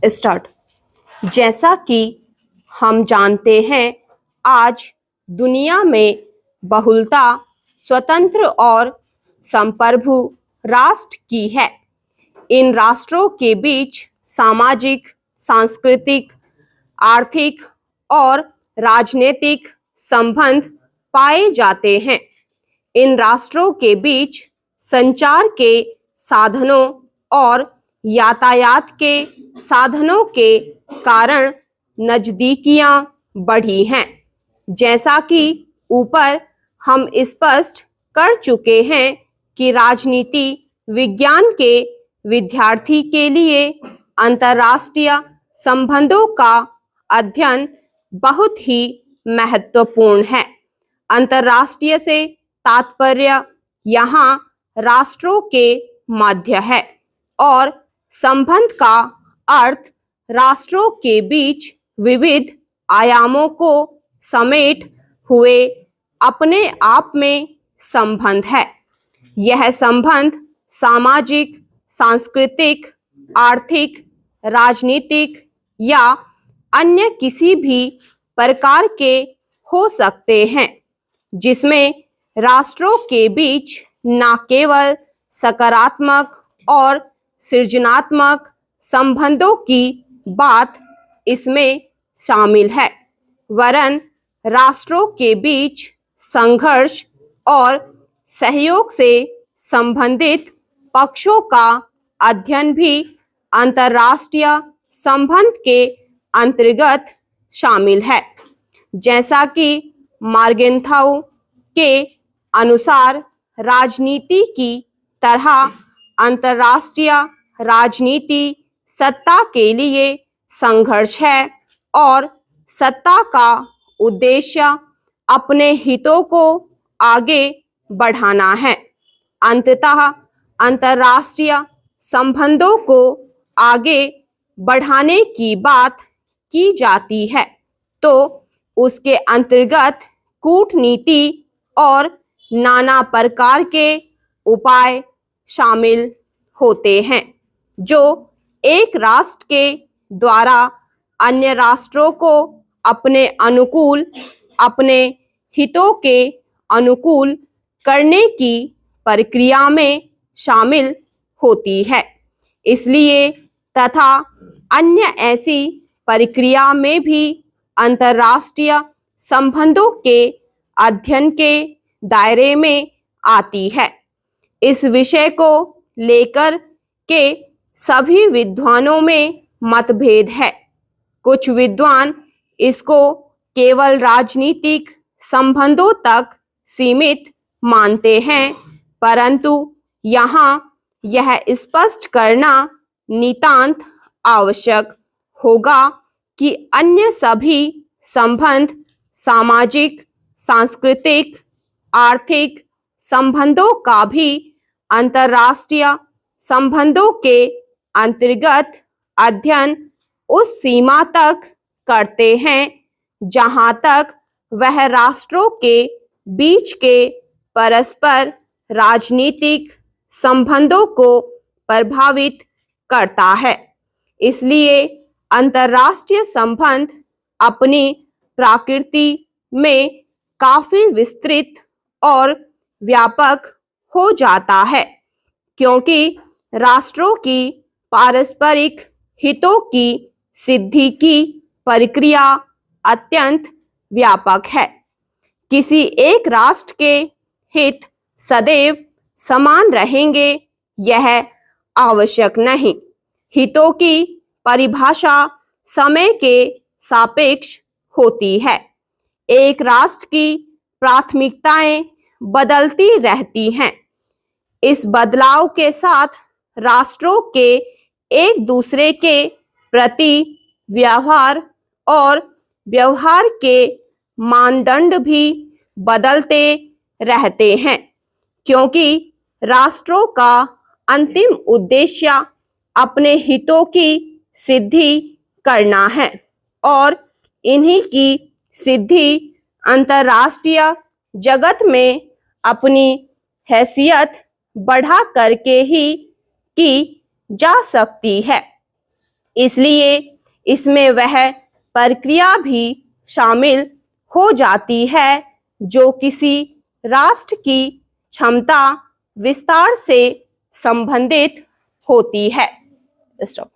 Start. जैसा कि हम जानते हैं, आज दुनिया में बहुलता स्वतंत्र और संप्रभु राष्ट्र की है। इन राष्ट्रों के बीच सामाजिक, सांस्कृतिक, आर्थिक और राजनीतिक संबंध पाए जाते हैं। इन राष्ट्रों के बीच संचार के साधनों और यातायात के साधनों के कारण नजदीकियां बढ़ी हैं। जैसा कि ऊपर हम स्पष्ट कर चुके हैं कि राजनीति विज्ञान के विद्यार्थी के लिए अंतर्राष्ट्रीय संबंधों का अध्ययन बहुत ही महत्वपूर्ण है। अंतर्राष्ट्रीय से तात्पर्य यहाँ राष्ट्रों के मध्य है और संबंध का अर्थ राष्ट्रों के बीच विविध आयामों को समेट हुए अपने आप में संबंध है। यह संबंध सामाजिक, सांस्कृतिक, आर्थिक, राजनीतिक या अन्य किसी भी प्रकार के हो सकते हैं, जिसमें राष्ट्रों के बीच न केवल सकारात्मक और सृजनात्मक संबंधों की बात इसमें शामिल है, वरन राष्ट्रों के बीच संघर्ष और सहयोग से संबंधित पक्षों का अध्ययन भी अंतर्राष्ट्रीय संबंध के अंतर्गत शामिल है। जैसा कि मॉर्गेनथाउ के अनुसार, राजनीति की तरह अंतर्राष्ट्रीय राजनीति सत्ता के लिए संघर्ष है और सत्ता का उद्देश्य अपने हितों को आगे बढ़ाना है। अंततः अंतर्राष्ट्रीय संबंधों को आगे बढ़ाने की बात की जाती है तो उसके अंतर्गत कूटनीति और नाना प्रकार के उपाय शामिल होते हैं, जो एक राष्ट्र के द्वारा अन्य राष्ट्रों को अपने अनुकूल, अपने हितों के अनुकूल करने की प्रक्रिया में शामिल होती है। इसलिए तथा अन्य ऐसी प्रक्रिया में भी अंतर्राष्ट्रीय संबंधों के अध्ययन के दायरे में आती है। इस विषय को लेकर के सभी विद्वानों में मतभेद है। कुछ विद्वान इसको केवल राजनीतिक संबंधों तक सीमित मानते हैं, परंतु यहाँ यह स्पष्ट करना नितांत आवश्यक होगा कि अन्य सभी संबंध सामाजिक, सांस्कृतिक, आर्थिक संबंधों का भी अंतर्राष्ट्रीय संबंधों के अंतर्गत अध्ययन उस सीमा तक करते हैं जहां तक वह राष्ट्रों के बीच के परस्पर राजनीतिक संबंधों को प्रभावित करता है। इसलिए अंतर्राष्ट्रीय संबंध अपनी प्रकृति में काफी विस्तृत और व्यापक हो जाता है, क्योंकि राष्ट्रों की पारस्परिक हितों की सिद्धि की प्रक्रिया अत्यंत व्यापक है। किसी एक राष्ट्र के हित सदैव समान रहेंगे यह आवश्यक नहीं। हितों की परिभाषा समय के सापेक्ष होती है। एक राष्ट्र की प्राथमिकताएं बदलती रहती हैं। इस बदलाव के साथ राष्ट्रों के एक दूसरे के प्रति व्यवहार और व्यवहार के मानदंड भी बदलते रहते हैं, क्योंकि राष्ट्रों का अंतिम उद्देश्य अपने हितों की सिद्धि करना है और इन्हीं की सिद्धि अंतर्राष्ट्रीय जगत में अपनी हैसियत बढ़ा करके ही की जा सकती है। इसलिए इसमें वह प्रक्रिया भी शामिल हो जाती है जो किसी राष्ट्र की क्षमता विस्तार से संबंधित होती है। स्टॉप।